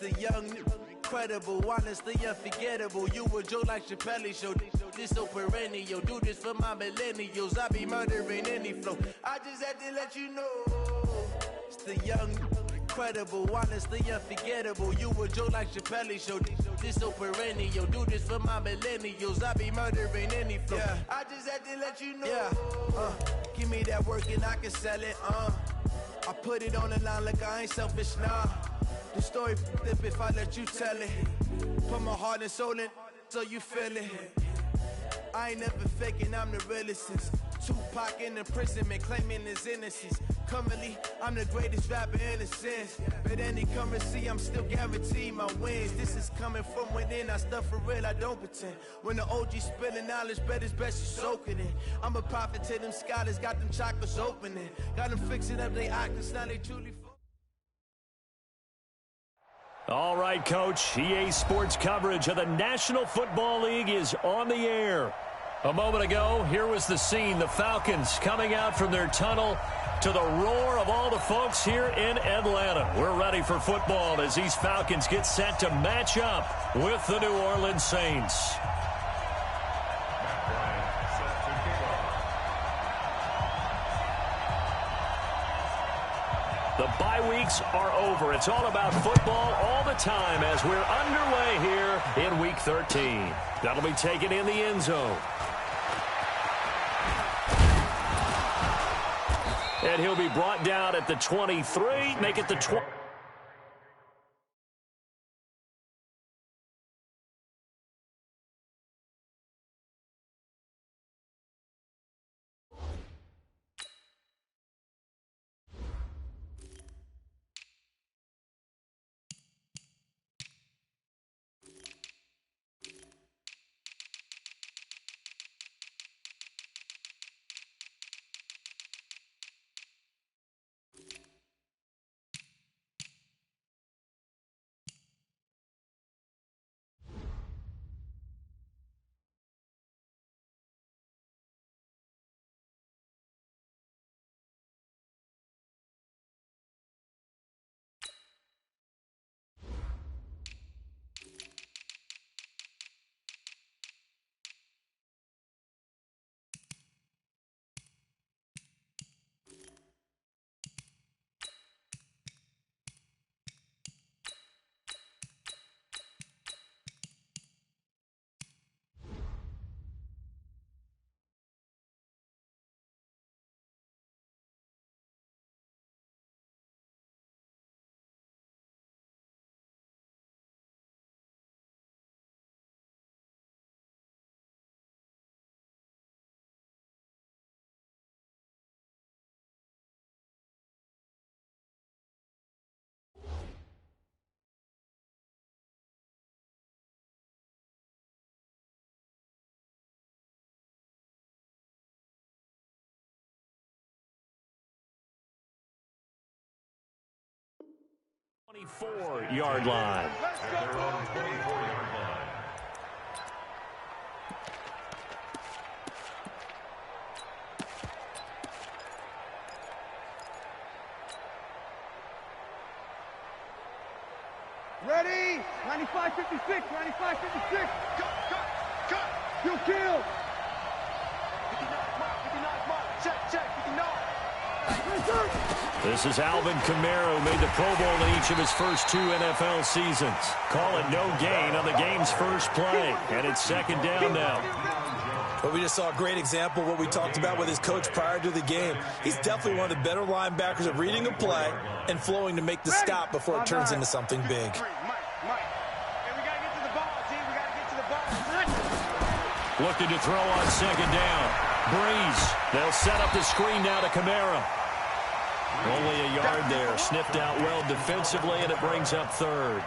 the young, incredible, honestly unforgettable. You a joke like Chappelle Show. This so perennial. Do this for my millennials. I be murdering any flow. I just had to let you know. It's the young, incredible, honestly unforgettable. You a joke like Chappelle Show. This so perennial. Do this for my millennials. I be murdering any flow. Yeah. I just had to let you know. Yeah. Give me that work and I can sell it. I put it on the line like I ain't selfish, nah. The story flip if I let you tell it. Put my heart and soul in so you feel it. I ain't never faking, I'm the realest since Tupac in imprisonment, claiming his innocence. Currently, I'm the greatest rapper in a sense. But any currency, I'm still guaranteed my wins. This is coming from within, I stuff for real, I don't pretend. When the OG spilling knowledge, bet it's best you soak it in. I'm a prophet to them scholars, got them chakras opening. Got them fixing up they octaves, now they truly... All right, Coach. EA Sports coverage of the National Football League is on the air. A moment ago, here was the scene. The Falcons coming out from their tunnel to the roar of all the folks here in Atlanta. We're ready for football as these Falcons get set to match up with the New Orleans Saints. The bye weeks are over. It's all about football all the time as we're underway here in Week 13. That'll be taken in the end zone. And he'll be brought down at the 23, make it the 20. Yard line. At their own 24-yard line. Ready? 95-56, 95-56. Cut. You kill. 59 mark. Check. 59. This is Alvin Kamara, who made the Pro Bowl in each of his first 2 NFL seasons. Call it no gain on the game's first play, and it's second down now. Well, we just saw a great example of what we talked about with his coach prior to the game. He's definitely one of the better linebackers at reading a play and flowing to make the stop before it turns into something big. Mike. Hey, we got to get to the ball, team. We got to get to the ball. Looking to throw on second down. Breeze. They'll set up the screen now to Kamara. Only a yard there. Sniffed out well defensively, and it brings up third.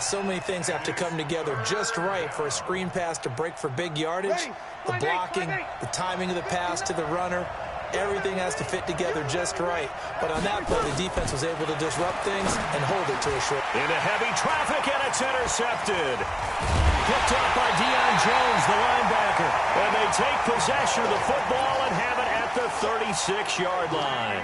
So many things have to come together just right for a screen pass to break for big yardage. The blocking, the timing of the pass to the runner, everything has to fit together just right. But on that play, the defense was able to disrupt things and hold it to a short. Into heavy traffic, and it's intercepted. Picked up by Deion Jones, the linebacker. And they take possession of the football and have it at the 36-yard line.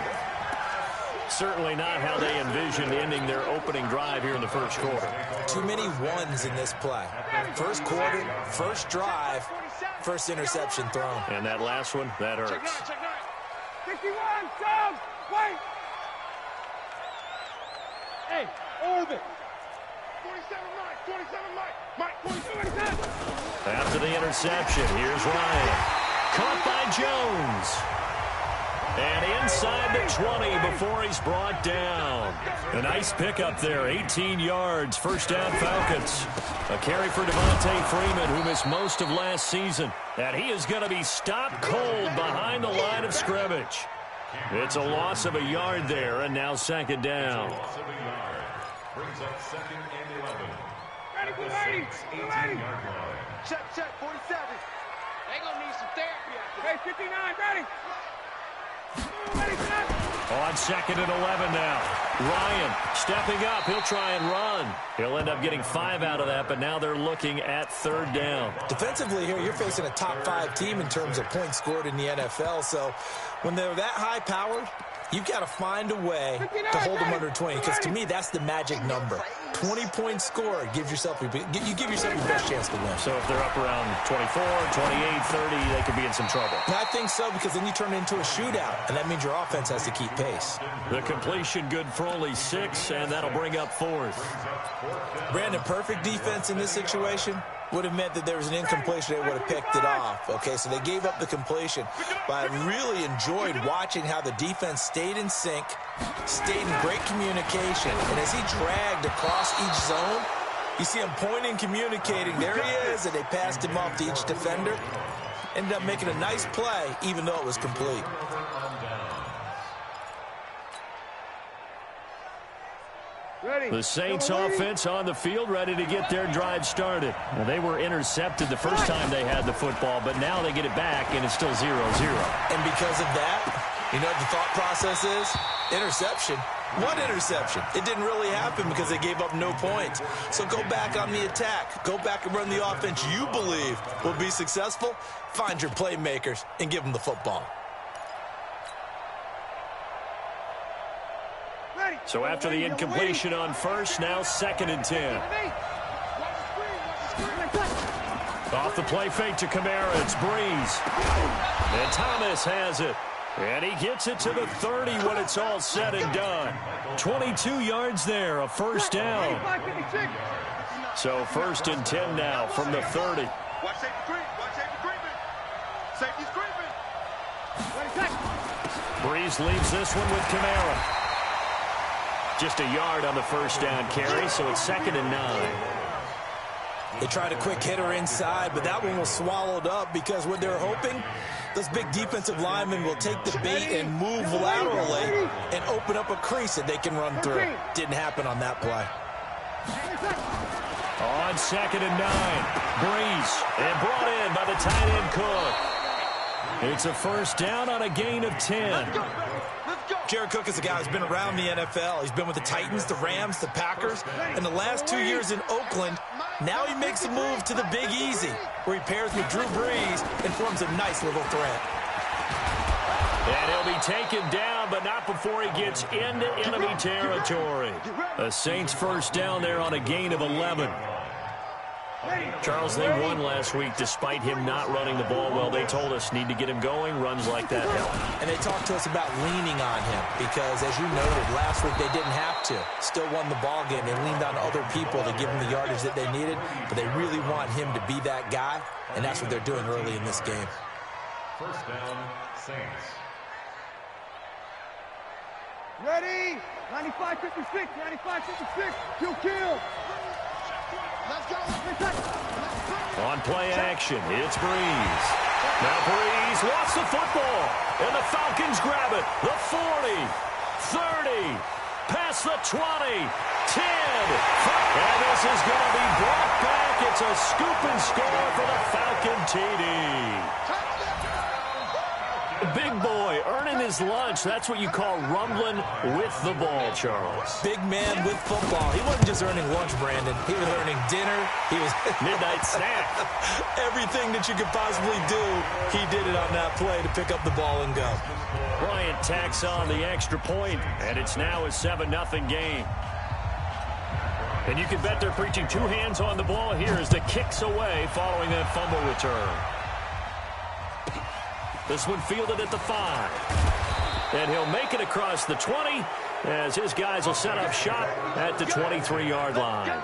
Certainly not how they envisioned ending their opening drive here in the first quarter. Too many ones in this play. First quarter, first drive, first interception thrown. And that last one, that hurts. 51, Tom, wait. Hey, orbit. 47 Mike, 47. After the interception, here's Ryan. Caught by Jones. And inside the 20 before he's brought down. A nice pickup there, 18 yards, first down Falcons. A carry for Devontae Freeman, who missed most of last season. And he is going to be stopped cold behind the line of scrimmage. It's a loss of a yard there, and now second down. Brings up second and 11. Ready, The Saints' 18-yard line. Check, 47. They gonna need some therapy after Hey, 59, ready. Ready, set. On second and 11 now. Ryan stepping up. He'll try and run. He'll end up getting 5 out of that, but now they're looking at third down. Defensively here, you're facing a top-5 team in terms of points scored in the NFL, so when they're that high-powered, you've got to find a way to hold them under 20, because to me, that's the magic number. 20-point score gives yourself you give yourself your best chance to win. So if they're up around 24, 28, 30, they could be in some trouble. And I think so, because then you turn it into a shootout, and that means your offense has to keep pace. The completion good for only 6, and that'll bring up fourth. Brandon, perfect defense in this situation would have meant that there was an incompletion. They would have picked it off. Okay, so they gave up the completion. But I really enjoyed watching how the defense stayed in sync, stayed in great communication. And as he dragged across each zone, you see him pointing, communicating. There he is, and they passed him off to each defender. Ended up making a nice play, even though it was complete. The Saints offense on the field, ready to get their drive started. Well, they were intercepted the first time they had the football, but now they get it back, and it's still 0-0. And because of that, you know what the thought process is? Interception. One interception. It didn't really happen because they gave up no points. So go back on the attack. Go back and run the offense you believe will be successful. Find your playmakers and give them the football. So after the incompletion on first, now second and 10. Off the play fake to Kamara, it's Breeze. And Thomas has it. And he gets it to the 30 when it's all said and done. 22 yards there, a first down. So first and 10 now from the 30. Watch safety creep. Watch safety creeping. Safety's creeping. Breeze leaves this one with Kamara. Just a yard on the first down carry, so it's second and 9. They tried a quick hitter inside, but that one was swallowed up because what they're hoping, those big defensive linemen will take the bait and move laterally and open up a crease that they can run through. Didn't happen on that play. On second and 9, Breeze, and brought in by the tight end Cook. It's a first down on a gain of 10. Jared Cook is a guy who's been around the NFL. He's been with the Titans, the Rams, the Packers, and the last 2 years in Oakland. Now he makes a move to the Big Easy, where he pairs with Drew Brees and forms a nice little threat. And he'll be taken down, but not before he gets into enemy territory. A Saints first down there on a gain of 11. Charles, they won last week despite him not running the ball well. They told us need to get him going. Runs like that help. And they talked to us about leaning on him because, as you noted, last week they didn't have to. Still won the ball game. They leaned on other people to give them the yardage that they needed, but they really want him to be that guy, and that's what they're doing early in this game. First down, Saints. Ready? 95-56, 95-56. Kill. Let's go. On play action, it's Breeze. Now Breeze wants the football, and the Falcons grab it. The 40, 30, past the 20, 10. And this is going to be brought back. It's a scoop and score for the Falcon TD. Big boy earning his lunch. That's what you call rumbling with the ball, Charles. Big man with football. He wasn't just earning lunch, Brandon. He was earning dinner. He was midnight snack. Everything that you could possibly do, he did it on that play to pick up the ball and go. Ryan Bryant tacks on the extra point, and it's now a 7-0 game. And you can bet they're preaching two hands on the ball here as the kick's away following that fumble return. This one fielded at the 5. And he'll make it across the 20 as his guys will set up shop at the 23-yard line.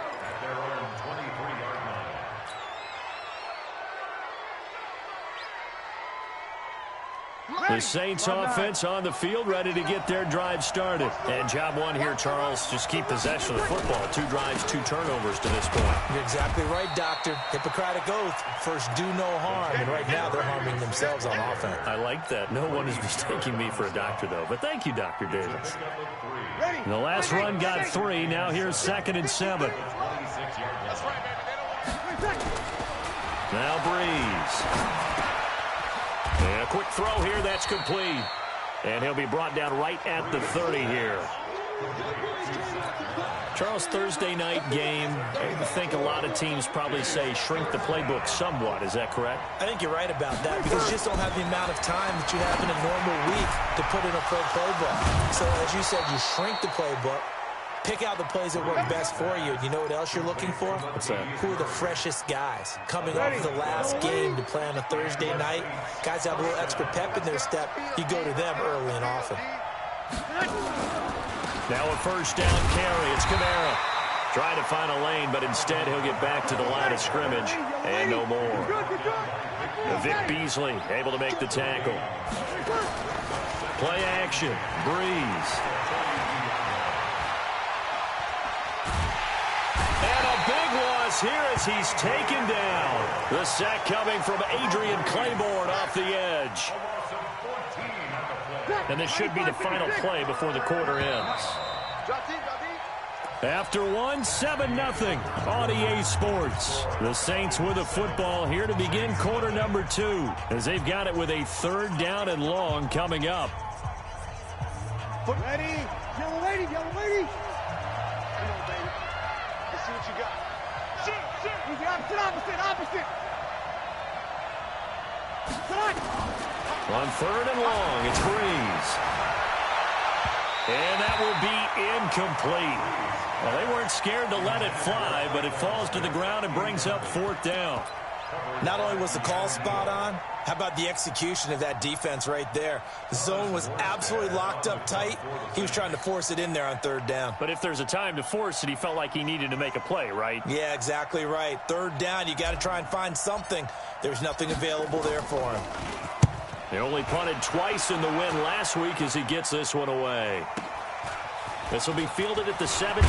The Saints offense on the field, ready to get their drive started. And job one here, Charles, just keep possession of the football. 2 drives, 2 turnovers to this point. You're exactly right, Doctor. Hippocratic oath. First, do no harm. And right now, they're harming themselves on offense. I like that. No one is mistaking me for a doctor, though. But thank you, Dr. Davis. And the last run got 3. Now here's 2nd and 7. Now Breeze. And a quick throw here, that's complete. And he'll be brought down right at the 30 here. Charles, Thursday night game, I think a lot of teams probably say shrink the playbook somewhat. Is that correct? I think you're right about that because you just don't have the amount of time that you have in a normal week to put in a pro playbook. So as you said, you shrink the playbook. Pick out the plays that work best for you. You know what else you're looking for? What's that? Who are the freshest guys coming off the last game to play on a Thursday night? Guys have a little extra pep in their step. You go to them early and often. Now a first down carry. It's Kamara. Trying to find a lane, but instead he'll get back to the line of scrimmage. And no more. Vic Beasley able to make the tackle. Play action. Breeze. Here as he's taken down. The sack coming from Adrian Claiborne off the edge. And this should be the final play before the quarter ends. After one, 7-0 on EA Sports. The Saints with the football here to begin quarter number 2 as they've got it with a 3rd down and long coming up. Ready? Yellow lady, yellow lady. Come on, baby. Let's see what you got. Easy, opposite. On 3rd and long, it's Breeze. And that will be incomplete. Well, they weren't scared to let it fly, but it falls to the ground and brings up 4th down. Not only was the call spot on, how about the execution of that defense right there? The zone was absolutely locked up tight. He was trying to force it in there on 3rd down. But if there's a time to force it, he felt like he needed to make a play, right? Yeah, exactly right. 3rd down, you got to try and find something. There's nothing available there for him. They only punted twice in the win last week as he gets this one away. This will be fielded at the 17.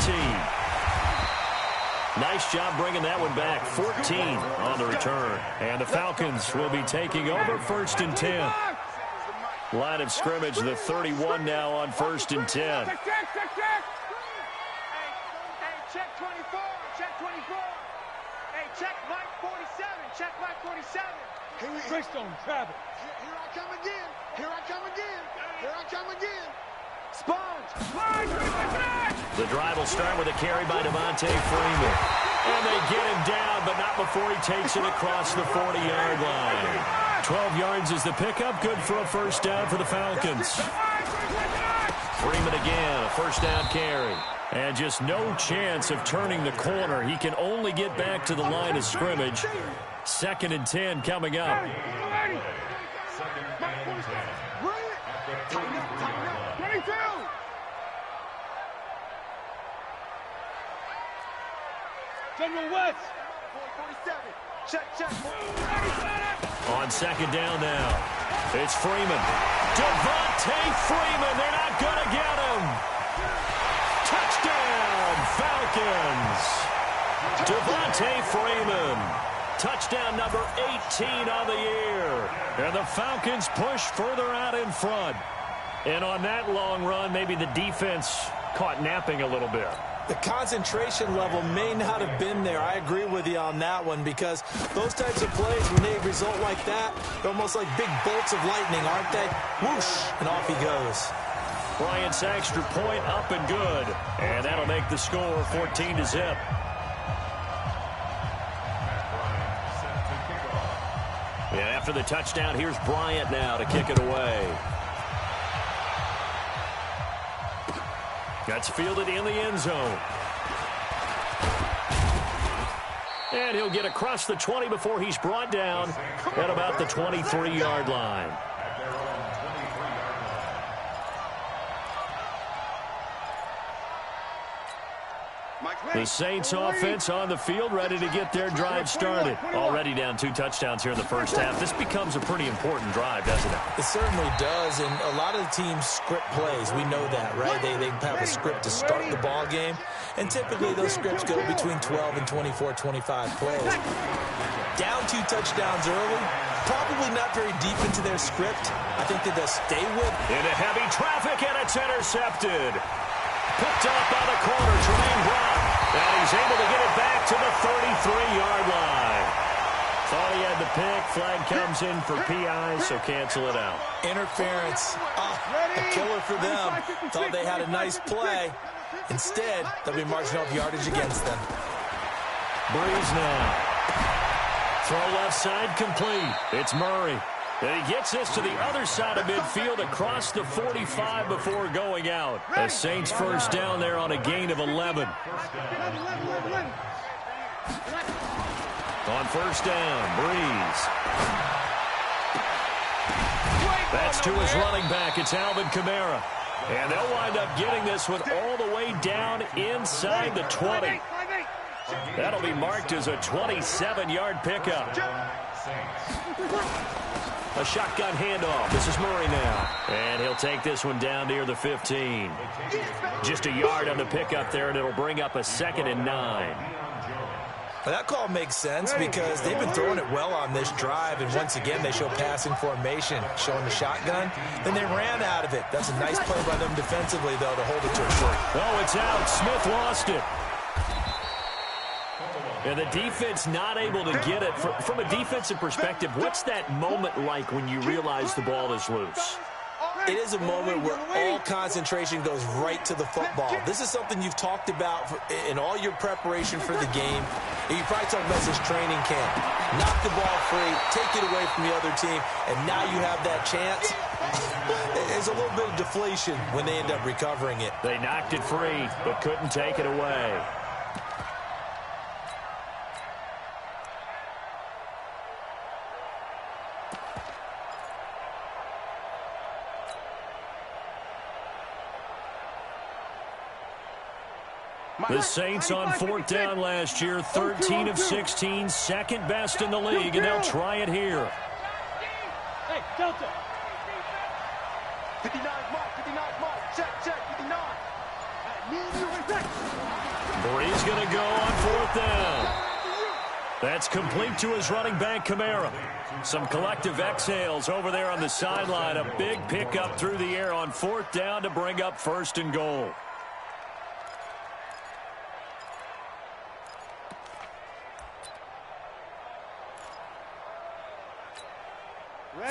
Nice job bringing that one back. 14 on the return. And the Falcons will be taking over 1st and 10. Line of scrimmage, the 31 now on 1st and 10. Check. Hey, check 24. Check 24. Hey, check Mike 47. Check Mike 47. Greystone, Travis. Here I come again. Sponge. The drive will start with a carry by Devontae Freeman. And they get him down, but not before he takes it across the 40-yard line. 12 yards is the pickup. Good for a 1st down for the Falcons. Freeman again, a 1st down carry. And just no chance of turning the corner. He can only get back to the line of scrimmage. 2nd and 10 coming up. General West. 47. Check. On 2nd down now. It's Freeman. Devontae Freeman. They're not going to get him. Touchdown, Falcons. Devontae Freeman. Touchdown number 18 on the year. And the Falcons push further out in front. And on that long run, maybe the defense caught napping a little bit. The concentration level may not have been there. I agree with you on that one because those types of plays, when they result like that, they're almost like big bolts of lightning, aren't they? Whoosh, and off he goes. Bryant's extra point up and good. And that'll make the score 14-0. Yeah, after the touchdown, here's Bryant now to kick it away. That's fielded in the end zone. And he'll get across the 20 before he's brought down at about the 23-yard line. The Saints offense on the field, ready to get their drive started. Already down 2 touchdowns here in the first half. This becomes a pretty important drive, doesn't it? It certainly does, and a lot of the teams script plays. We know that, right? They have a script to start the ball game, and typically those scripts go between 12 and 24, 25 plays. Down 2 touchdowns early, probably not very deep into their script. I think that they'll stay with. Into heavy traffic, and it's intercepted. Picked up by the corner, Tremaine Brown. And he's able to get it back to the 33-yard line. Thought he had the pick. Flag comes in for PI, so cancel it out. Interference. A killer for them. Thought they had a nice play. Instead, they'll be marching off yardage against them. Breeze now. Throw left side complete. It's Murray. And he gets this to the other side of midfield across the 45 before going out. The Saints first down there on a gain of 11. On first down, Breeze. That's to his running back. It's Alvin Kamara. And they'll wind up getting this one all the way down inside the 20. That'll be marked as a 27-yard pickup. A shotgun handoff. This is Murray now. And he'll take this one down near the 15. Just a yard on the pickup there, and it'll bring up a 2nd and 9. Well, that call makes sense because they've been throwing it well on this drive, and once again they show passing formation, showing the shotgun. Then they ran out of it. That's a nice play by them defensively, though, to hold it to a short. Oh, it's out. Smith lost it. And the defense not able to get it. From a defensive perspective, what's that moment like when you realize the ball is loose? It is a moment where all concentration goes right to the football. This is something you've talked about in all your preparation for the game. And you probably talked about this training camp. Knock the ball free, take it away from the other team, and now you have that chance. There's a little bit of deflation when they end up recovering it. They knocked it free, but couldn't take it away. The Saints on 4th down last year, 13 of 16, second best in the league, and they'll try it here. Hey, Delta. 59 mark, check, 59. Bree's going to go on 4th down. That's complete to his running back, Kamara. Some collective exhales over there on the sideline. A big pickup through the air on 4th down to bring up 1st and goal.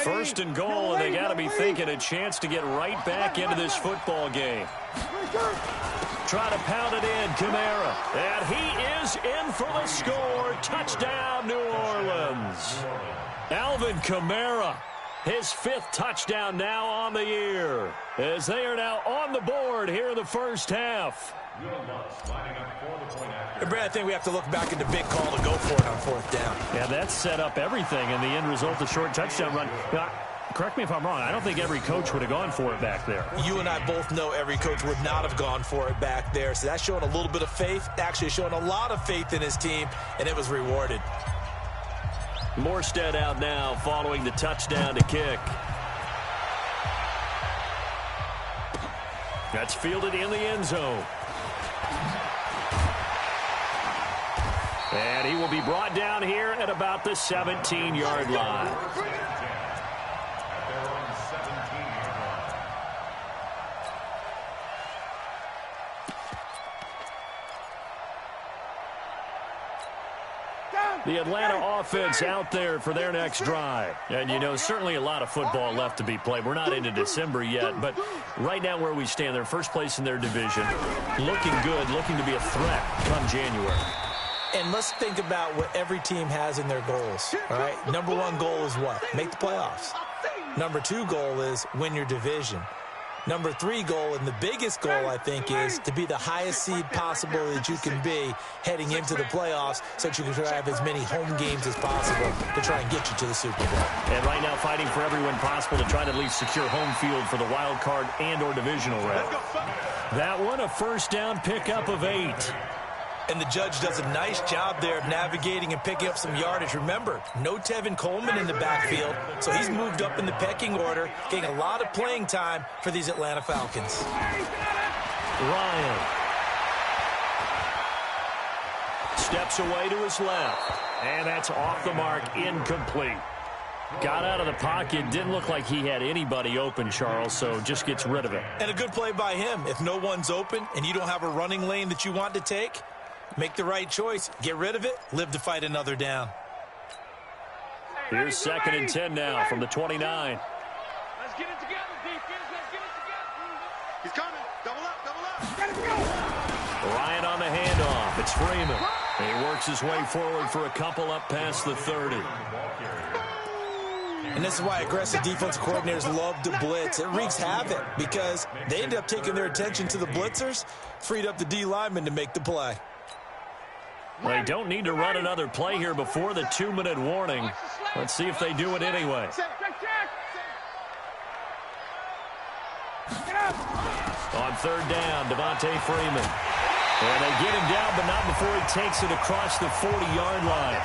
First and goal, and they got to be thinking a chance to get right back into this football game. Try to pound it in, Kamara. And he is in for the score. Touchdown, New Orleans. Alvin Kamara, his 5th touchdown now on the year, as they are now on the board here in the first half. Brad, I think we have to look back at the big call to go for it on 4th down. Yeah, that set up everything, and the end result, the short touchdown run. Now, correct me if I'm wrong, I don't think every coach would have gone for it back there. You and I both know every coach would not have gone for it back there, so that's showing a little bit of faith, actually showing a lot of faith in his team, and it was rewarded. Morstead out now following the touchdown to kick. That's fielded in the end zone. And he will be brought down here at about the 17-yard line. The Atlanta offense out there for their next drive. And, you know, certainly a lot of football left to be played. We're not into December yet, but right now where we stand, they're first place in their division. Looking good, looking to be a threat come January. And let's think about what every team has in their goals, all right? Number 1 goal is what? Make the playoffs. Number 2 goal is win your division. Number 3 goal, and the biggest goal, I think, is to be the highest seed possible that you can be heading into the playoffs so that you can try to have as many home games as possible to try and get you to the Super Bowl. And right now fighting for every win possible to try to at least secure home field for the wild card and or divisional round. That one, a first down pickup of 8. And the judge does a nice job there of navigating and picking up some yardage. Remember, no Tevin Coleman in the backfield, so he's moved up in the pecking order, getting a lot of playing time for these Atlanta Falcons. Ryan steps away to his left, and that's off the mark, incomplete. Got out of the pocket, didn't look like he had anybody open, Charles, so just gets rid of it. And a good play by him. If no one's open and you don't have a running lane that you want to take, make the right choice. Get rid of it. Live to fight another down. Here's 2nd and 10 now from the 29. Let's get it together, defense. Let's get it together. He's coming. Double up, double up. Let it go. Ryan on the handoff. It's Freeman. He works his way forward for a couple up past the 30. And this is why aggressive defensive coordinators love to blitz. It wreaks havoc because they end up taking their attention to the blitzers, freed up the D lineman to make the play. They don't need to run another play here before the 2-minute warning. Let's see if they do it anyway. On 3rd down, Devontae Freeman. And they get him down, but not before he takes it across the 40-yard line.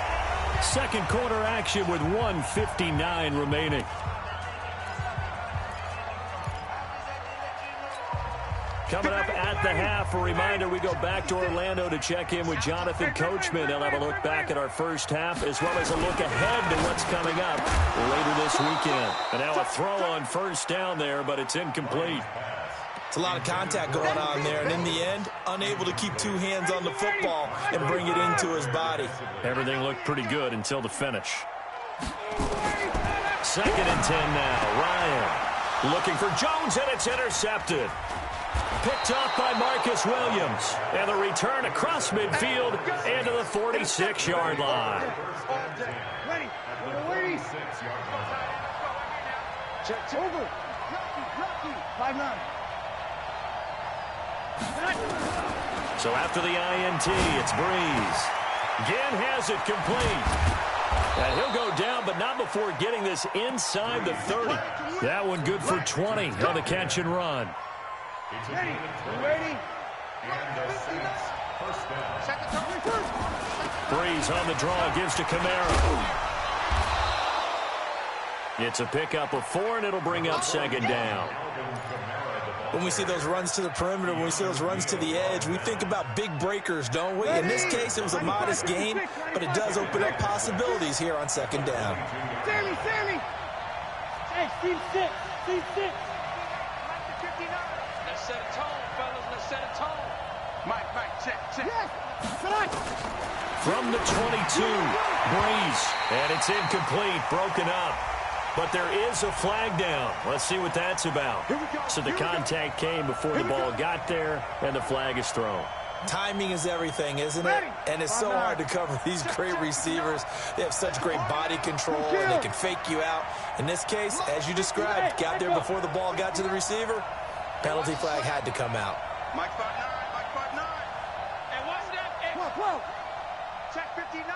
Second quarter action with 1:59 remaining. Coming up at the half, a reminder, we go back to Orlando to check in with Jonathan Coachman. They'll have a look back at our first half as well as a look ahead to what's coming up later this weekend. And now a throw on first down there, but it's incomplete. It's a lot of contact going on there, and in the end, unable to keep 2 hands on the football and bring it into his body. Everything looked pretty good until the finish. 2nd and 10 now. Ryan looking for Jones, and it's intercepted. Picked off by Marcus Williams. And the return across midfield and to the 46-yard line. Ready. Ready. Check. Over. 5-9. So after the INT, it's Breeze. Ginn has it complete. And he'll go down, but not before getting this inside the 30. That one good for 20 on the catch and run. Ready. Ready. Breeze on the draw, gives to Kamara. It's a pickup of 4, and it'll bring up 2nd down. When we see those runs to the perimeter, when we see those runs to the edge, we think about big breakers, don't we? In this case, it was a modest gain, but it does open up possibilities here on 2nd down. Sammy! Hey, Steve 6. Let's set a tone, fellas. Let's set a tone. Mike, check. Yes. From the 22, Breeze, and it's incomplete, broken up. But there is a flag down. Let's see what that's about. So the contact came before the ball got there, and the flag is thrown. Timing is everything, isn't it? And it's so hard to cover these great receivers. They have such great body control, and they can fake you out. In this case, as you described, got there before the ball got to the receiver. Penalty flag had to come out. Mike 5-9. And what's that? Whoa. Check 59.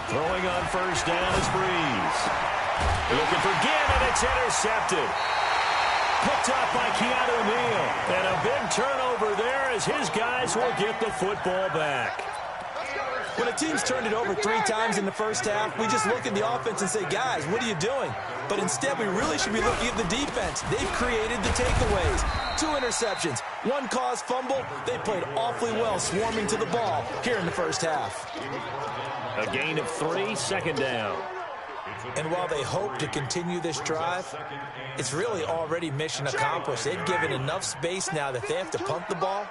Throwing on first down is Breeze. Looking for Ginn, and it's intercepted. Picked up by Keanu Neal. And a big turnover there as his guys will get the football back. When a team's turned it over 3 times in the first half, we just look at the offense and say, guys, what are you doing? But instead, we really should be looking at the defense. They've created the takeaways. 2 interceptions, 1 caused fumble. They played awfully well swarming to the ball here in the first half. A gain of 3, 2nd down. And while they hope to continue this drive, it's really already mission accomplished. They've given enough space now that they have to punt the ball.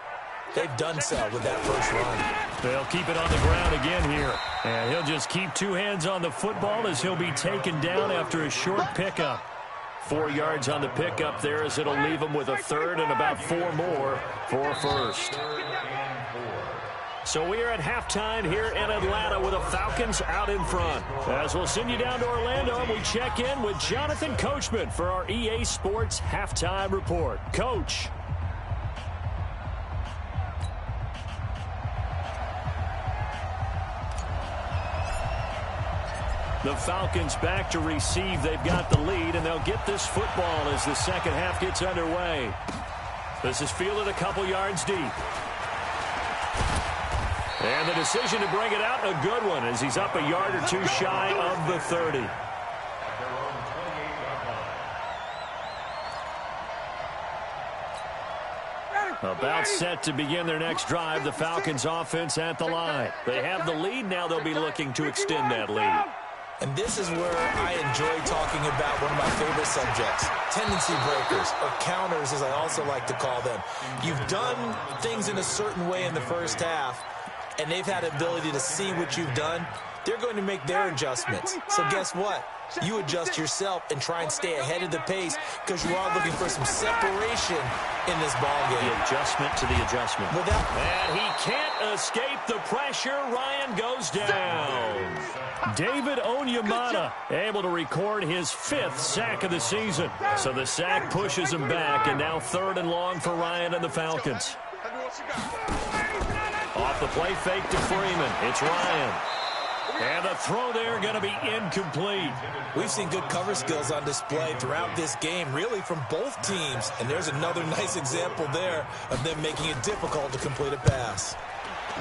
They've done so with that first run. They'll keep it on the ground again here. And he'll just keep 2 hands on the football as he'll be taken down after a short pickup. 4 yards on the pickup there as it'll leave him with a 3rd and about 4 more for a first. So we are at halftime here in Atlanta with the Falcons out in front. As we'll send you down to Orlando, and we check in with Jonathan Coachman for our EA Sports Halftime Report. Coach. The Falcons back to receive. They've got the lead, and they'll get this football as the second half gets underway. This is fielded a couple yards deep. And the decision to bring it out, a good one, as he's up a yard or two shy of the 30. About set to begin their next drive, the Falcons offense at the line. They have the lead, now they'll be looking to extend that lead. And this is where I enjoy talking about one of my favorite subjects, tendency breakers, or counters as I also like to call them. You've done things in a certain way in the first half, and they've had the ability to see what you've done. They're going to make their adjustments. So guess what? You adjust yourself and try and stay ahead of the pace because you are looking for some separation in this ballgame. The adjustment to the adjustment. And he can't escape the pressure. Ryan goes down. David Onyemata able to record his 5th sack of the season. So the sack pushes him back, and now 3rd and long for Ryan and the Falcons. Off the play fake to Freeman. It's Ryan. And the throw there going to be incomplete. We've seen good cover skills on display throughout this game, really from both teams. And there's another nice example there of them making it difficult to complete a pass.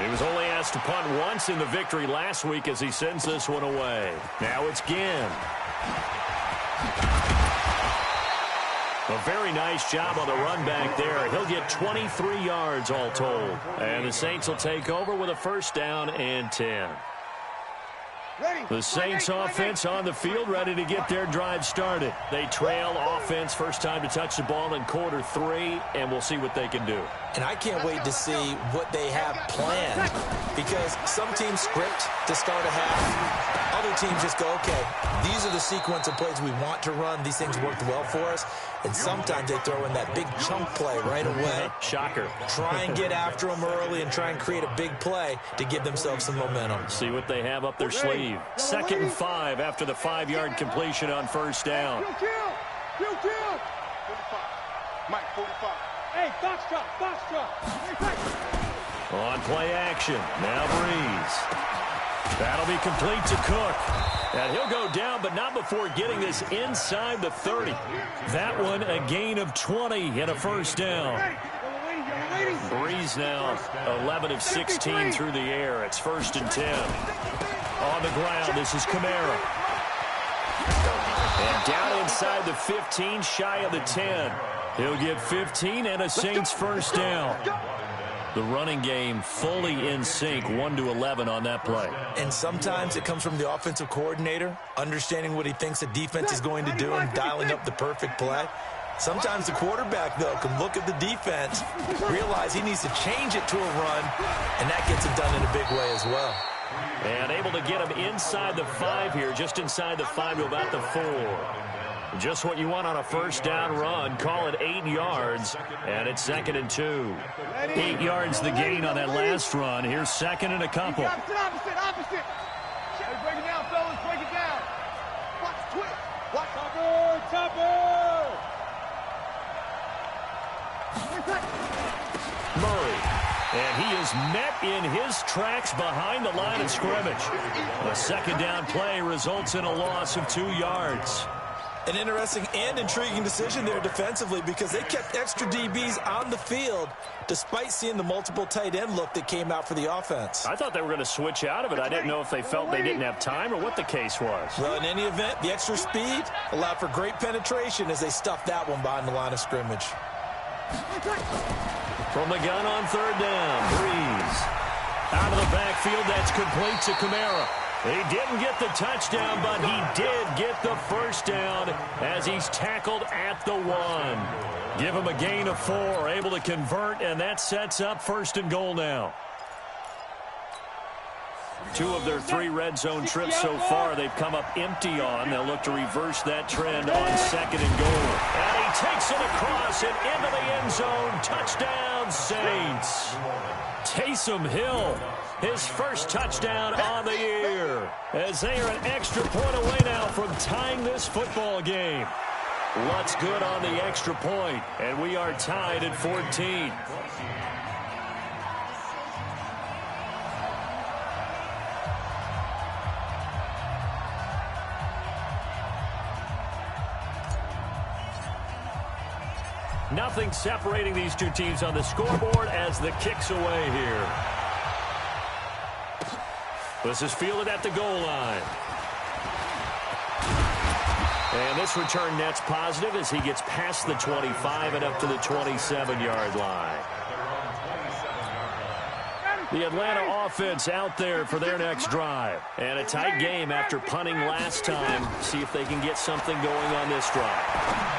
He was only asked to punt once in the victory last week as he sends this one away. Now it's Ginn. A very nice job on the run back there. He'll get 23 yards all told. And the Saints will take over with a 1st down and 10. The Saints offense on the field, ready to get their drive started. They trail offense, first time to touch the ball in quarter 3, and we'll see what they can do. And I can't wait to see what they have planned, because some teams script to start a half. Other teams just go, okay, these are the sequence of plays we want to run. These things worked well for us. And sometimes they throw in that big chunk play right away. Shocker. Try and get after them early and try and create a big play to give themselves some momentum. See what they have up their sleeve. 2nd and 5 after the 5-yard completion on 1st down. Mike, 45. Hey, box drop. On play action. Now Breeze. That'll be complete to Cook. And he'll go down, but not before getting this inside the 30. That one a gain of 20 and a 1st down. Breeze now 11 of 16 through the air. It's 1st and 10. On the ground, this is Kamara. And down inside the 15, shy of the 10. He'll get 15 and a Saints 1st down. The running game fully in sync, 1-11 on that play. And sometimes it comes from the offensive coordinator, understanding what he thinks the defense is going to do and dialing up the perfect play. Sometimes the quarterback, though, can look at the defense, realize he needs to change it to a run, and that gets it done in a big way as well. And able to get him inside the 5 here, just inside the 5 to about the 4. Just what you want on a 1st down run. Call it 8 yards, and it's 2nd and 2. 8 yards the gain on that last run. Here's 2nd and a couple. Opposite. Break it down, fellas. Break it down. Watch, twist. Watch. Topper. Murray. And he is met in his tracks behind the line of scrimmage. A 2nd down play results in a loss of 2 yards. An interesting and intriguing decision there defensively, because they kept extra DBs on the field despite seeing the multiple tight end look that came out for the offense. I thought they were going to switch out of it. I didn't know if they felt they didn't have time or what the case was. Well, in any event, the extra speed allowed for great penetration as they stuffed that one behind the line of scrimmage. From the gun on 3rd down, Breeze. Out of the backfield, that's complete to Kamara. He didn't get the touchdown, but he did get the 1st down as he's tackled at the 1. Give him a gain of 4, able to convert, and that sets up 1st and goal now. 2 of their 3 red zone trips so far, they've come up empty on. They'll look to reverse that trend on 2nd and goal. And he takes it across and into the end zone. Touchdown, Saints. Taysom Hill, his first touchdown on the year, as they are an extra point away now from tying this football game. What's good on the extra point, and we are tied at 14. Nothing separating these two teams on the scoreboard as the kick's away here. This is fielded at the goal line. And this return net's positive as he gets past the 25 and up to the 27-yard line. The Atlanta offense out there for their next drive. And a tight game after punting last time. See if they can get something going on this drive.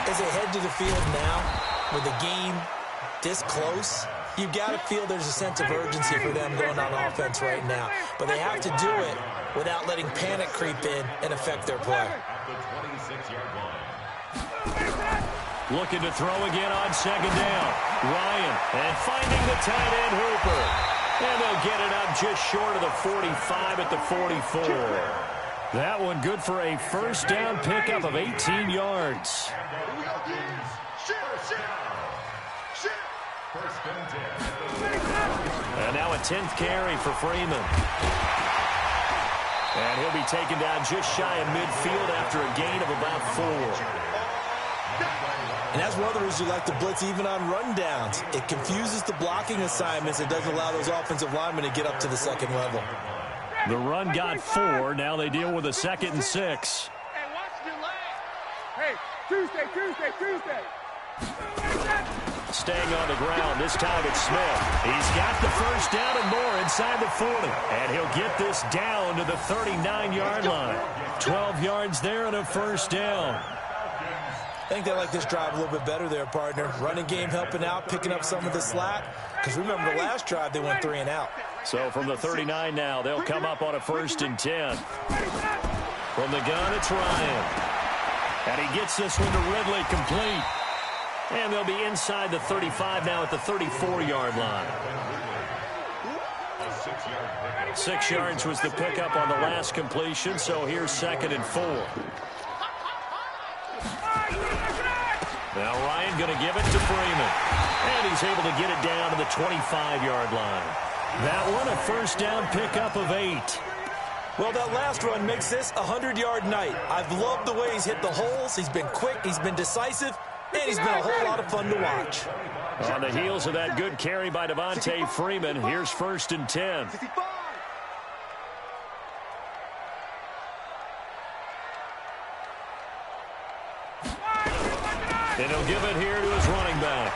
As they head to the field now, with the game this close, you've got to feel there's a sense of urgency for them going on offense right now. But they have to do it without letting panic creep in and affect their play. Looking to throw again on 2nd down. Ryan, and finding the tight end Hooper. And they'll get it up just short of the 45 at the 44. That one good for a first down pickup of 18 yards. And now a 10th carry for Freeman. And he'll be taken down just shy of midfield after a gain of about 4. And that's one of the reasons you like to blitz even on rundowns. It confuses the blocking assignments. It doesn't allow those offensive linemen to get up to the second level. The run got 4. Now they deal with a 2nd and 6. Hey, watch your leg. Hey, Tuesday. Staying on the ground, this time it's Smith. He's got the first down and more inside the 40. And he'll get this down to the 39-yard line. 12 yards there and a first down. I think they like this drive a little bit better there, partner. Running game helping out, picking up some of the slack. Because remember, the last drive, they went 3 and out. So from the 39 now, they'll come up on a 1st and 10. From the gun, it's Ryan. And he gets this one to Ridley complete. And they'll be inside the 35 now at the 34-yard line. 6 yards was the pickup on the last completion, so here's 2nd and 4. Now Ryan going to give it to Freeman. And he's able to get it down to the 25-yard line. That one a first down pickup of 8. Well, that last run makes this a 100-yard night. I've loved the way he's hit the holes. He's been quick. He's been decisive. And he's been a whole lot of fun to watch. On the heels of that good carry by Devontae Freeman, here's 1st and 10. And he'll give it here to his running back.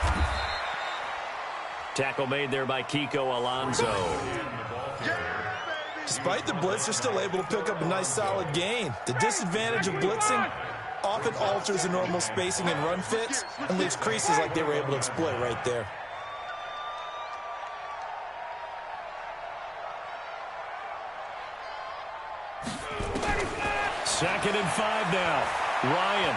Tackle made there by Kiko Alonso. Despite the blitz, they're still able to pick up a nice solid gain. The disadvantage of blitzing often alters the normal spacing and run fits and leaves creases like they were able to exploit right there. Second and 5 now. Ryan.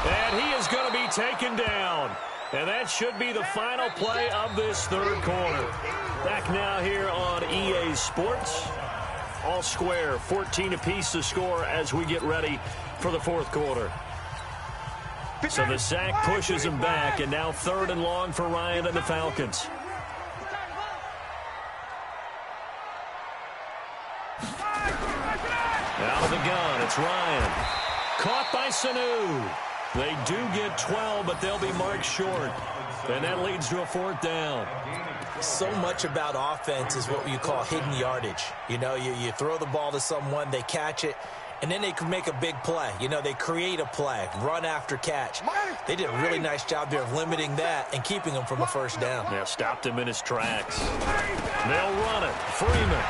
And he is going to be taken down. And that should be the final play of this 3rd quarter. Back now here on EA Sports. All square, 14 apiece to score as we get ready for the 4th quarter. So the sack pushes him back, and now 3rd and long for Ryan and the Falcons. Out of the gun, it's Ryan. Caught by Sanu. They do get 12, but they'll be marked short. And that leads to a 4th down. So much about offense is what you call hidden yardage. You know, you throw the ball to someone, they catch it, and then they can make a big play. You know, they create a play, run after catch. They did a really nice job there of limiting that and keeping him from a first down. Yeah, stopped him in his tracks. They'll run it. Freeman.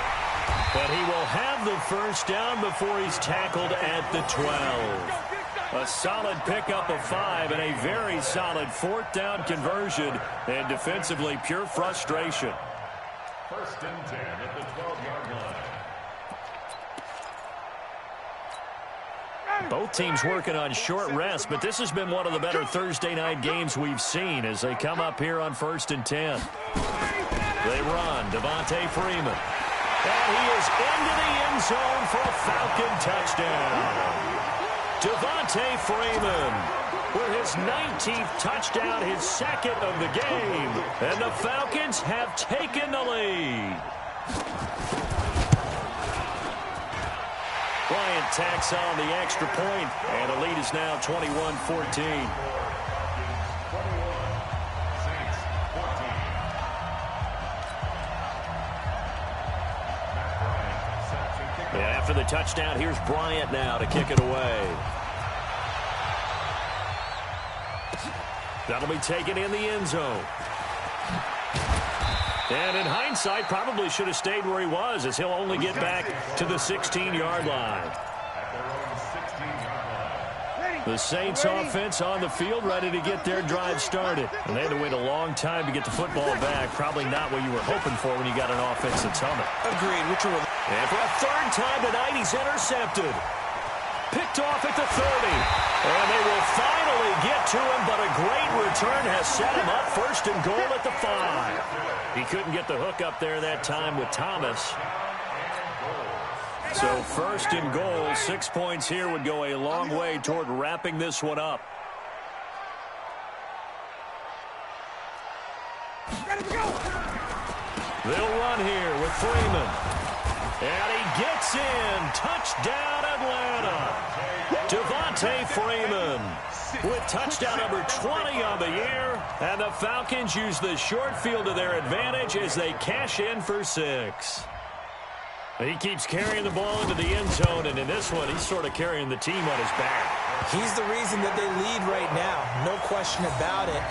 But he will have the first down before he's tackled at the 12. A solid pickup of 5 and a very solid 4th down conversion, and defensively pure frustration. First and 10 at the 12-yard line. Both teams working on short rest, but this has been one of the better Thursday night games we've seen as they come up here on first and 10. They run, Devontae Freeman. And he is into the end zone for a Falcon touchdown. Devontae Freeman with his 19th touchdown, his second of the game. And the Falcons have taken the lead. Bryant tacks on the extra point, and the lead is now 21-14. After the touchdown, here's Bryant now to kick it away. That'll be taken in the end zone. And in hindsight, probably should have stayed where he was, as he'll only get back to the 16-yard line. The Saints offense on the field, ready to get their drive started. And they had to wait a long time to get the football back. Probably not what you were hoping for when you got an offense that's humming. Agreed. And for a third time tonight, he's intercepted. Picked off at the 30. And they will finally get to him, but a great return has set him up first and goal at the 5. He couldn't get the hook up there that time with Thomas. So first and goal, 6 points here would go a long way toward wrapping this one up. They'll run here with Freeman. And he gets in. Touchdown, Atlanta. Devontae Freeman with touchdown number 20 on the year. And the Falcons use the short field to their advantage as they cash in for 6. He keeps carrying the ball into the end zone, and in this one, he's sort of carrying the team on his back. He's the reason that they lead right now, no question about it.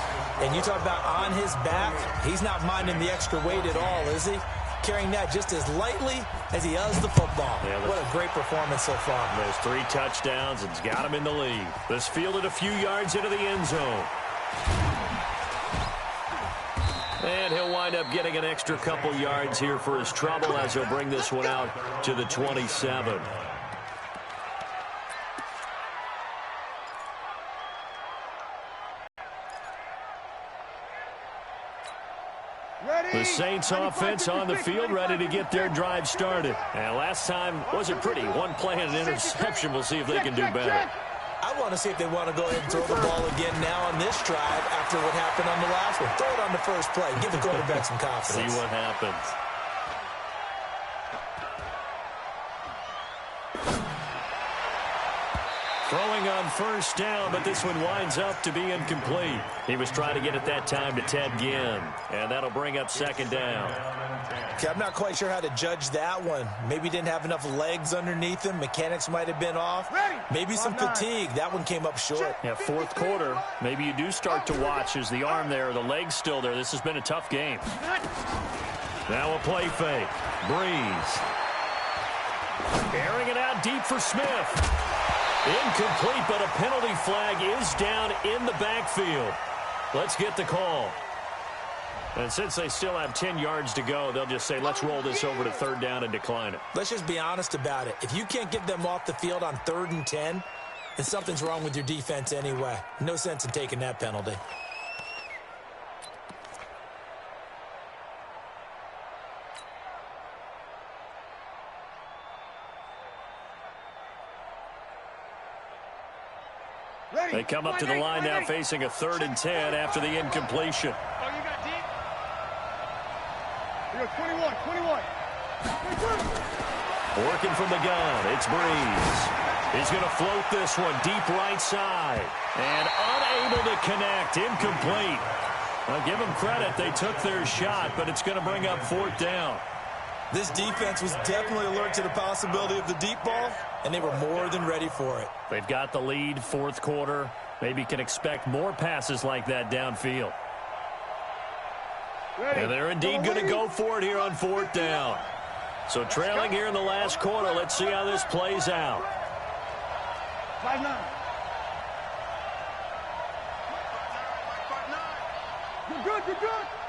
And you talk about on his back, he's not minding the extra weight at all, is he? Carrying that just as lightly as he does the football. Yeah, what a great performance so far. Those 3 touchdowns, it's got him in the lead. This fielded a few yards into the end zone. And he'll wind up getting an extra couple yards here for his trouble as he'll bring this one out to the 27. The Saints offense on the field, ready to get their drive started. And last time wasn't pretty. One play and an interception. We'll see if they can do better. I want to see if they want to go ahead and throw the ball again now on this drive after what happened on the last one. Throw it on the first play. Give the quarterback some confidence. See what happens. Throwing on first down, but this one winds up to be incomplete. He was trying to get it that time to Ted Ginn, and that'll bring up second down. Okay, I'm not quite sure how to judge that one. Maybe didn't have enough legs underneath him. Mechanics might have been off. Maybe some fatigue. That one came up short. Yeah, fourth quarter. Maybe you do start to watch as the arm there, the leg's still there. This has been a tough game. Now a play fake. Breeze. Airing it out deep for Smith. Incomplete, but a penalty flag is down in the backfield. Let's get the call. And since they still have 10 yards to go, they'll just say, let's roll this over to third down and decline it. Let's just be honest about it. If you can't get them off the field on 3rd and 10, then something's wrong with your defense anyway. No sense in taking that penalty. They come up to the line now facing a 3rd and 10 after the incompletion. Oh, you got deep? You got 21. Working from the gun, it's Breeze. He's going to float this one deep right side. And unable to connect, incomplete. I'll give them credit, they took their shot, but it's going to bring up 4th down. This defense was definitely alert to the possibility of the deep ball, and they were more than ready for it. They've got the lead, 4th quarter. Maybe can expect more passes like that downfield. And they're indeed going to go for it here on 4th down. So trailing here in the last quarter, let's see how this plays out. 5-9. You're good.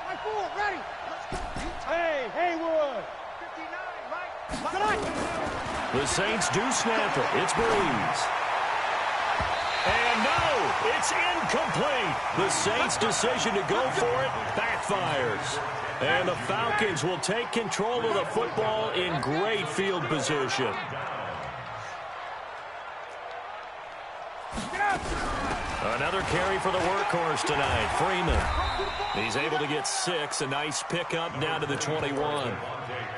5-4, ready. Let's Hey, Haywood. 59, right? The Saints do snap it. It's Breeze. And no, it's incomplete. The Saints' decision to go for it backfires. And the Falcons will take control of the football in great field position. Another carry for the workhorse tonight, Freeman. He's able to get 6, a nice pickup down to the 21.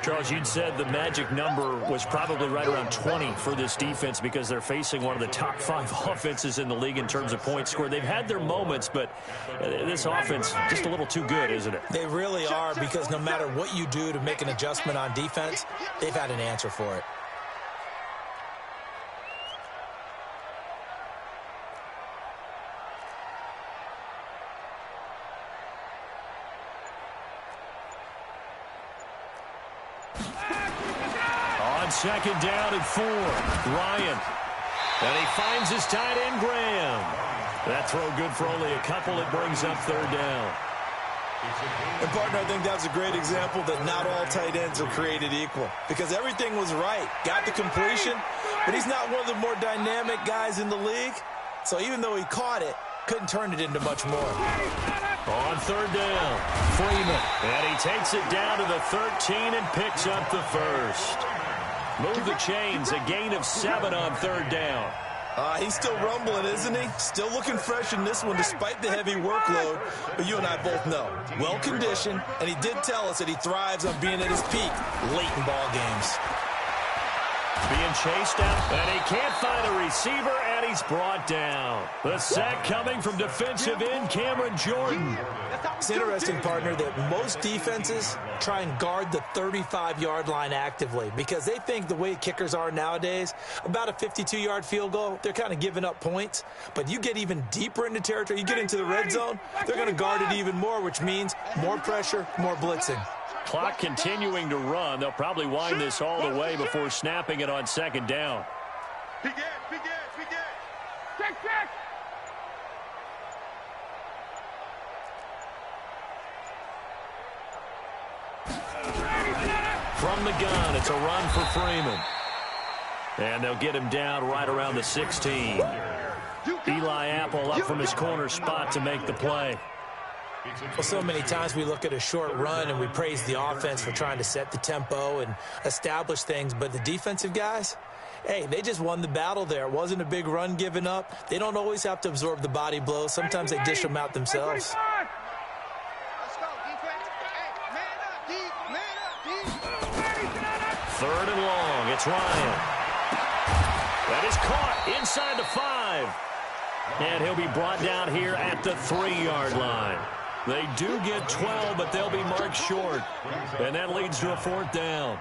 Charles, you'd said the magic number was probably right around 20 for this defense because they're facing one of the top 5 offenses in the league in terms of points scored. They've had their moments, but this offense just a little too good, isn't it? They really are, because no matter what you do to make an adjustment on defense, they've had an answer for it. Second down and 4. Ryan. And he finds his tight end, Graham. That throw good for only a couple. It brings up 3rd down. And, partner, I think that's a great example that not all tight ends are created equal, because everything was right. Got the completion, but he's not one of the more dynamic guys in the league. So even though he caught it, couldn't turn it into much more. On 3rd down, Freeman. And he takes it down to the 13 and picks up the 1st. Move the chains, a gain of 7 on 3rd down. He's still rumbling, isn't he? Still looking fresh in this one despite the heavy workload. But you and I both know, well-conditioned, and he did tell us that he thrives on being at his peak late in ball games. Being chased out, and he can't find a receiver, and he's brought down. The sack coming from defensive end Cameron Jordan. It's interesting, partner, that most defenses try and guard the 35-yard line actively because they think the way kickers are nowadays, about a 52-yard field goal, they're kind of giving up points. But you get even deeper into territory, you get into the red zone, they're going to guard it even more, which means more pressure, more blitzing. Clock continuing to run. They'll probably wind this all the way before snapping it on 2nd down. Check. From the gun, it's a run for Freeman. And they'll get him down right around the 16. Eli Apple up from his corner spot to make the play. Well, so many times we look at a short run and we praise the offense for trying to set the tempo and establish things, but the defensive guys, hey, they just won the battle there. It wasn't a big run given up. They don't always have to absorb the body blows. Sometimes they dish them out themselves. Let's go, defense. Hey, man up, 3rd and long. It's Ryan. That is caught inside the 5. And he'll be brought down here at the 3-yard line. They do get 12, but they'll be marked short. And that leads to a 4th down.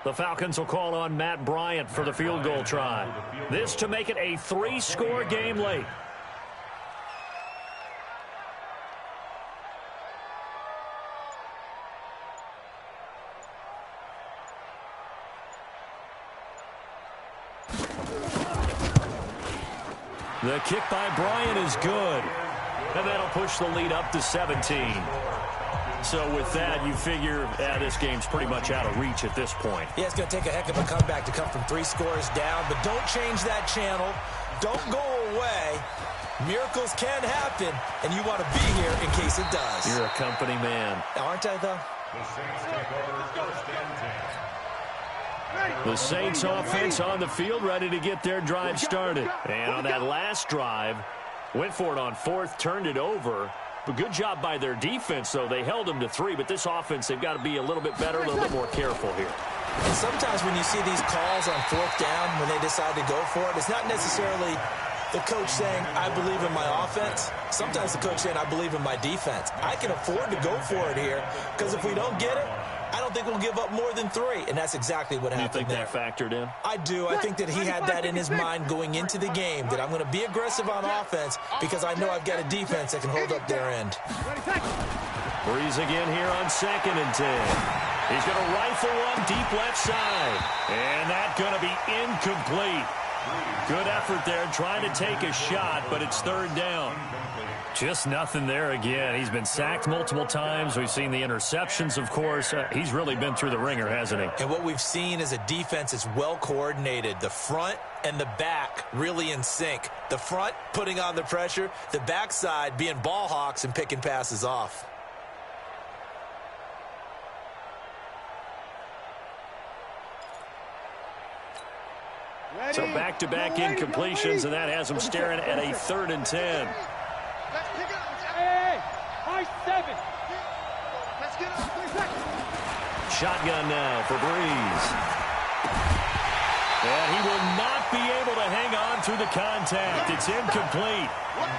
The Falcons will call on Matt Bryant for the field goal try. This to make it a 3-score game late. The kick by Bryant is good. And that'll push the lead up to 17. So with that, you figure this game's pretty much out of reach at this point. Yeah, it's going to take a heck of a comeback to come from 3 scores down, but don't change that channel. Don't go away. Miracles can happen, and you want to be here in case it does. You're a company man. Aren't I, though? The Saints take over 1st and 10. The Saints offense on the field, ready to get their drive started. And on that last drive, went for it on 4th, turned it over. But good job by their defense, though. They held them to 3, but this offense, they've got to be a little bit better, a little bit more careful here. And sometimes when you see these calls on 4th down, when they decide to go for it, it's not necessarily the coach saying, I believe in my offense. Sometimes the coach saying, I believe in my defense. I can afford to go for it here, because if we don't get it, I don't think we'll give up more than 3, and that's exactly what happened there. You think that factored in? I do. I think that he had that in his mind going into the game, that I'm going to be aggressive on offense because I know I've got a defense that can hold up their end. Breeze again here on 2nd and 10. He's going to rifle one deep left side. And that's going to be incomplete. Good effort there trying to take a shot, but it's 3rd down. Just nothing there again. He's been sacked multiple times. We've seen the interceptions, of course. He's really been through the ringer, hasn't he? And what we've seen is a defense is well coordinated. The front and the back really in sync. The front putting on the pressure. The backside being ball hawks and picking passes off. So back-to-back incompletions, and that has him staring at a 3rd and 10. Hey, high 7. Let's get up. Shotgun now for Breeze. And he will not be able to hang on through the contact. It's incomplete.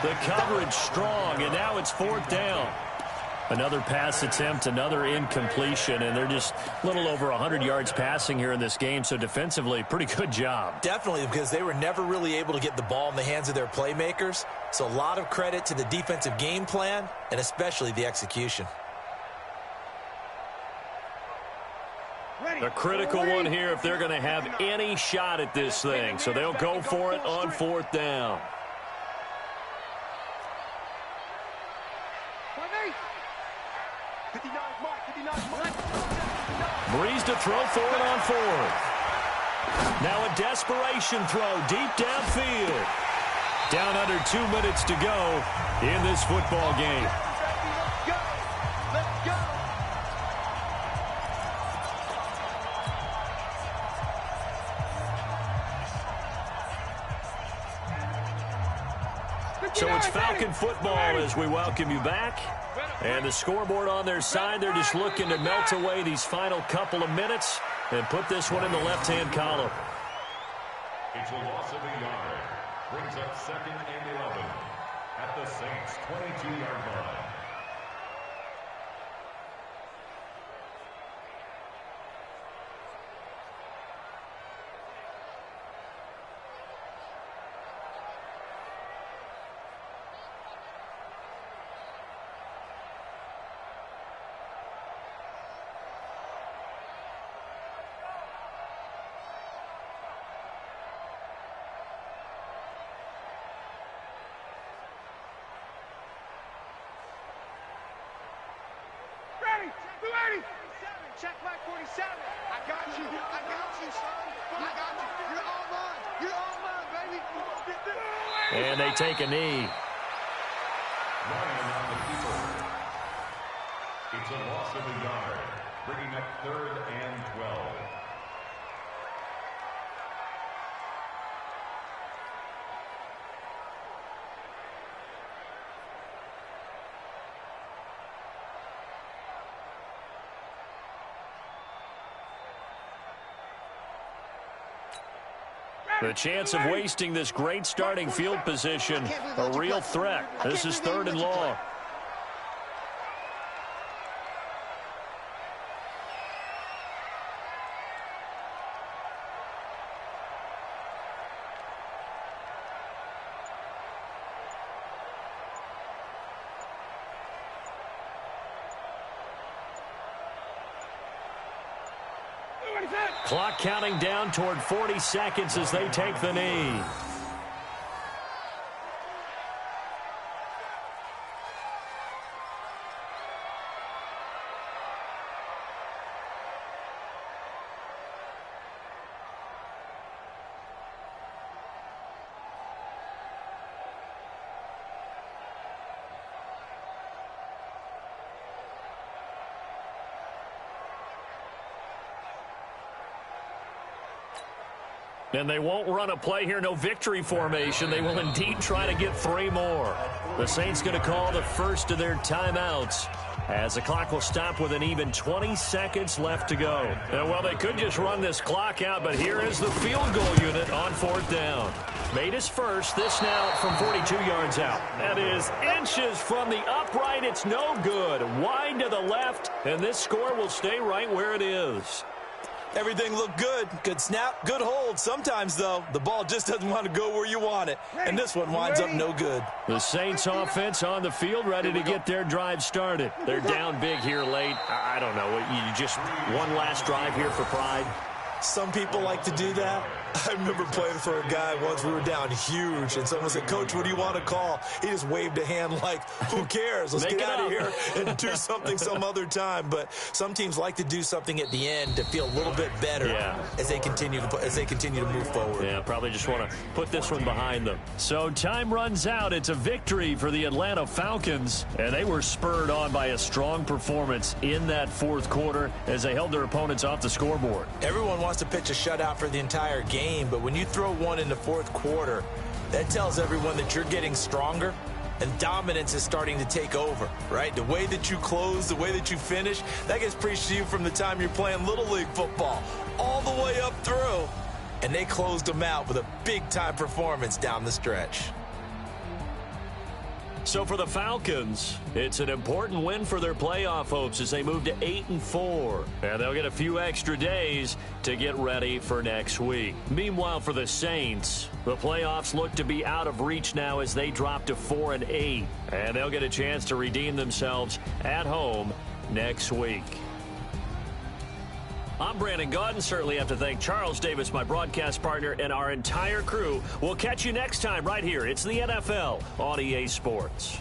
The coverage strong, and now it's 4th down. Another pass attempt, another incompletion, and they're just a little over 100 yards passing here in this game, so defensively, pretty good job. Definitely, because they were never really able to get the ball in the hands of their playmakers, so a lot of credit to the defensive game plan, and especially the execution. A critical one here if they're going to have any shot at this thing, so they'll go for it on 4th down. Breeze to throw for it on 4th. Now a desperation throw deep downfield. Down under 2 minutes to go in this football game. Let's go. So it's Falcon football as we welcome you back. And the scoreboard on their side, they're just looking to melt away these final couple of minutes and put this one in the left-hand column. It's a loss of a yard. Brings up 2nd and 11 at the Saints' 22-yard line. Check back 47. I got you. I got you, son. I got you. You're all mine. You're all mine, baby. And they take a knee. Ryan on the keeper. It's a loss of a yard. Bringing up 3rd and 12. The chance of wasting this great starting field position, a real threat. This is 3rd and long. Clock counting down toward 40 seconds as they take the knee. And they won't run a play here, no victory formation. They will indeed try to get 3 more. The Saints going to call the first of their timeouts as the clock will stop with an even 20 seconds left to go. And, well, they could just run this clock out, but here is the field goal unit on 4th down. Made his first, this now from 42 yards out. That is inches from the upright. It's no good. Wide to the left, and this score will stay right where it is. Everything looked good. Good snap, good hold. Sometimes, though, the ball just doesn't want to go where you want it. And this one winds up no good. The Saints offense on the field, ready to get their drive started. They're down big here late. I don't know. You just one last drive here for pride. Some people like to do that. I remember playing for a guy once. We were down huge, and someone said, "Coach, what do you want to call?" He just waved a hand like, who cares? Let's get out of here and do something some other time. But some teams like to do something at the end to feel a little bit better as they continue to move forward. Yeah, probably just want to put this one behind them. So time runs out. It's a victory for the Atlanta Falcons, and they were spurred on by a strong performance in that fourth quarter as they held their opponents off the scoreboard. Everyone wants to pitch a shutout for the entire game, but when you throw one in the fourth quarter, that tells everyone that you're getting stronger and dominance is starting to take over, right? The way that you close, the way that you finish, that gets preached to you from the time you're playing Little League football all the way up through, and they closed them out with a big-time performance down the stretch. So for the Falcons, it's an important win for their playoff hopes as they move to 8-4. And they'll get a few extra days to get ready for next week. Meanwhile, for the Saints, the playoffs look to be out of reach now as they drop to 4-8. And they'll get a chance to redeem themselves at home next week. I'm Brandon Gaudin. Certainly have to thank Charles Davis, my broadcast partner, and our entire crew. We'll catch you next time right here. It's the NFL on EA Sports.